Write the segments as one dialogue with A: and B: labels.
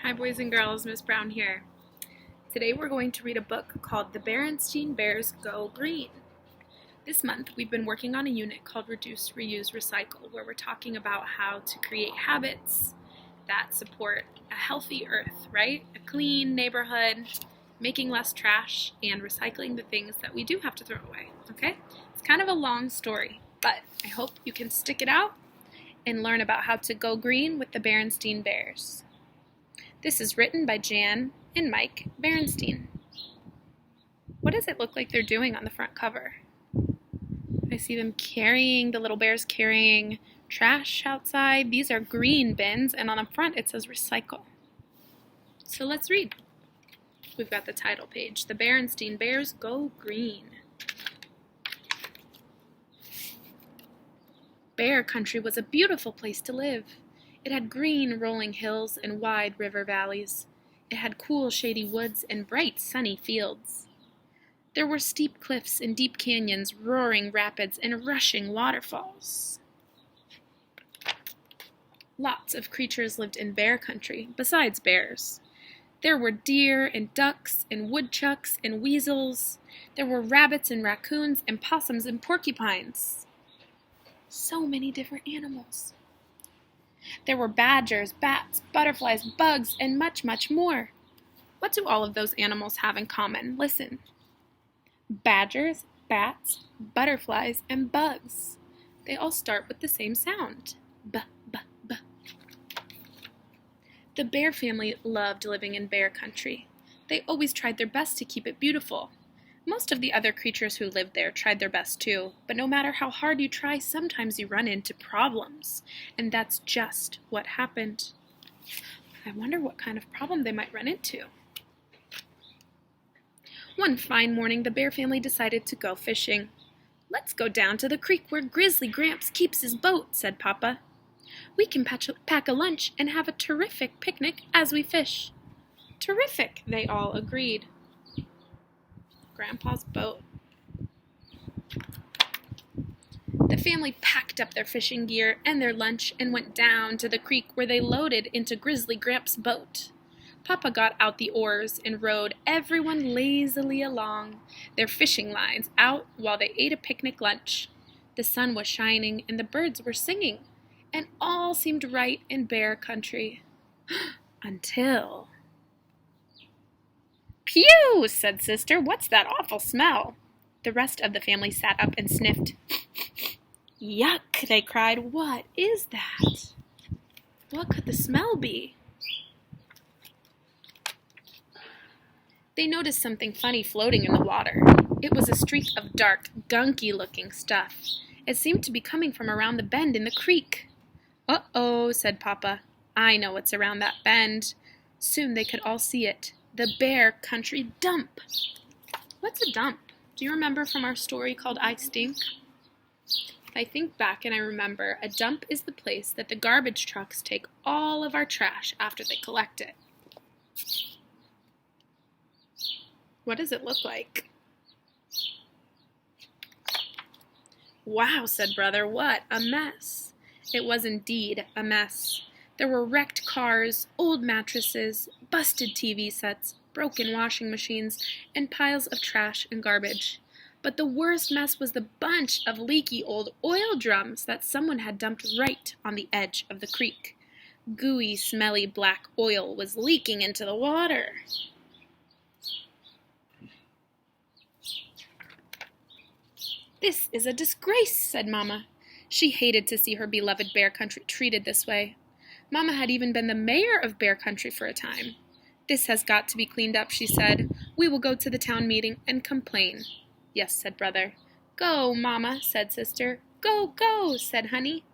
A: Hi boys and girls, Miss Brown here. Today we're going to read a book called The Berenstain Bears Go Green. This month we've been working on a unit called Reduce, Reuse, Recycle, where we're talking about how to create habits that support a healthy earth, right? A clean neighborhood, making less trash, and recycling the things that we do have to throw away, okay? It's kind of a long story, but I hope you can stick it out and learn about how to go green with the Berenstain Bears. This is written by Jan and Mike Berenstain. What does it look like they're doing on the front cover? I see them the little bears carrying trash outside. These are green bins, and on the front it says recycle. So let's read. We've got the title page, The Berenstain Bears Go Green. Bear country was a beautiful place to live. It had green, rolling hills and wide river valleys. It had cool, shady woods and bright, sunny fields. There were steep cliffs and deep canyons, roaring rapids and rushing waterfalls. Lots of creatures lived in bear country, besides bears. There were deer and ducks and woodchucks and weasels. There were rabbits and raccoons and possums and porcupines. So many different animals. There were badgers, bats, butterflies, bugs, and much, much more. What do all of those animals have in common? Listen. Badgers, bats, butterflies, and bugs. They all start with the same sound. B, b, b. The bear family loved living in bear country. They always tried their best to keep it beautiful. Most of the other creatures who lived there tried their best too, but no matter how hard you try, sometimes you run into problems. And that's just what happened. I wonder what kind of problem they might run into. One fine morning, the bear family decided to go fishing. "Let's go down to the creek where Grizzly Gramps keeps his boat," said Papa. "We can pack a lunch and have a terrific picnic as we fish." "Terrific," they all agreed. Grandpa's boat. The family packed up their fishing gear and their lunch and went down to the creek where they loaded into Grizzly Gramps' boat. Papa got out the oars and rowed everyone lazily along, their fishing lines out while they ate a picnic lunch. The sun was shining and the birds were singing, and all seemed right in bear country. Until... "Phew," said Sister, "what's that awful smell?" The rest of the family sat up and sniffed. "Yuck," they cried. "What is that? What could the smell be?" They noticed something funny floating in the water. It was a streak of dark, gunky-looking stuff. It seemed to be coming from around the bend in the creek. "Uh-oh," said Papa. "I know what's around that bend." Soon they could all see it. The bear country dump. What's a dump? Do you remember from our story called I Stink? If I think back and I remember, a dump is the place that the garbage trucks take all of our trash after they collect it. What does it look like? "Wow," said Brother, "what a mess." It was indeed a mess. There were wrecked cars, old mattresses, busted TV sets, broken washing machines, and piles of trash and garbage. But the worst mess was the bunch of leaky old oil drums that someone had dumped right on the edge of the creek. Gooey, smelly black oil was leaking into the water. "This is a disgrace," said Mama. She hated to see her beloved bear country treated this way. Mama had even been the mayor of bear country for a time. "This has got to be cleaned up," she said. "We will go to the town meeting and complain." "Yes," said Brother. "Go, Mama," said Sister. "Go, go," said Honey.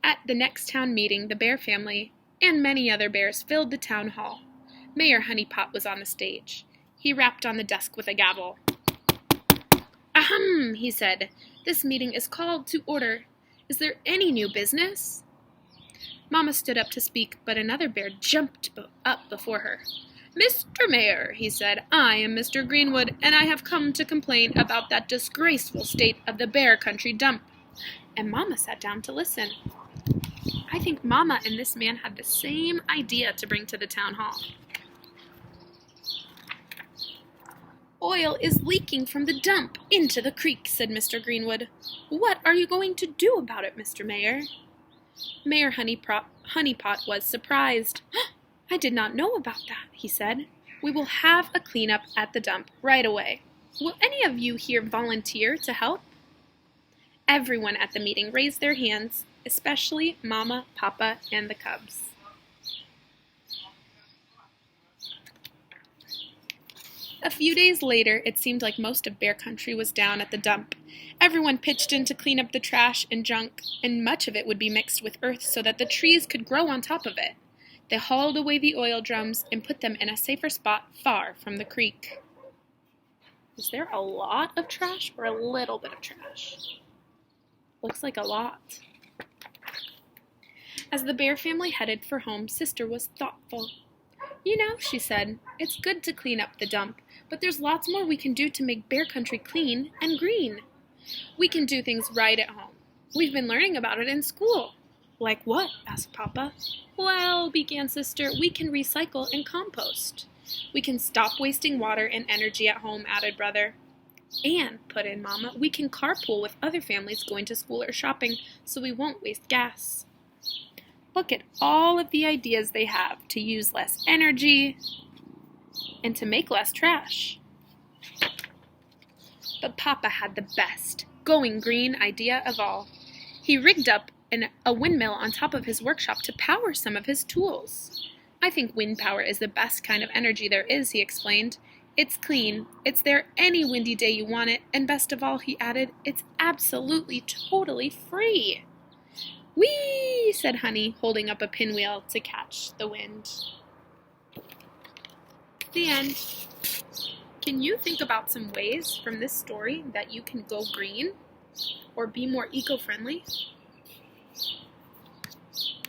A: At the next town meeting, the bear family and many other bears filled the town hall. Mayor Honeypot was on the stage. He rapped on the desk with a gavel. "Ahem," he said. "This meeting is called to order. Is there any new business?" Mama stood up to speak, but another bear jumped up before her. "Mr. Mayor," he said, "I am Mr. Greenwood, and I have come to complain about that disgraceful state of the bear country dump." And Mama sat down to listen. I think Mama and this man had the same idea to bring to the town hall. Oil is leaking from the dump into the creek, said Mr. Greenwood. What are you going to do about it, Mr. Mayor? Mayor Honeypot was surprised. I did not know about that, he said. We will have a cleanup at the dump right away. Will any of you here volunteer to help? Everyone at the meeting raised their hands, especially Mama, Papa, and the cubs. A few days later, it seemed like most of Bear Country was down at the dump. Everyone pitched in to clean up the trash and junk, and much of it would be mixed with earth so that the trees could grow on top of it. They hauled away the oil drums and put them in a safer spot far from the creek. Is there a lot of trash or a little bit of trash? Looks like a lot. As the Bear family headed for home, Sister was thoughtful. You know, she said, it's good to clean up the dump, but there's lots more we can do to make Bear Country clean and green. We can do things right at home. We've been learning about it in school. Like what? Asked Papa. Well, began Sister, we can recycle and compost. We can stop wasting water and energy at home, added Brother. And, put in Mama, we can carpool with other families going to school or shopping so we won't waste gas. Look at all of the ideas they have to use less energy and to make less trash. But Papa had the best, going green idea of all. He rigged up a windmill on top of his workshop to power some of his tools. I think wind power is the best kind of energy there is, he explained. It's clean, it's there any windy day you want it, and best of all, he added, it's absolutely, totally free. Whee! Said Honey, holding up a pinwheel to catch the wind. The end. Can you think about some ways from this story that you can go green or be more eco-friendly?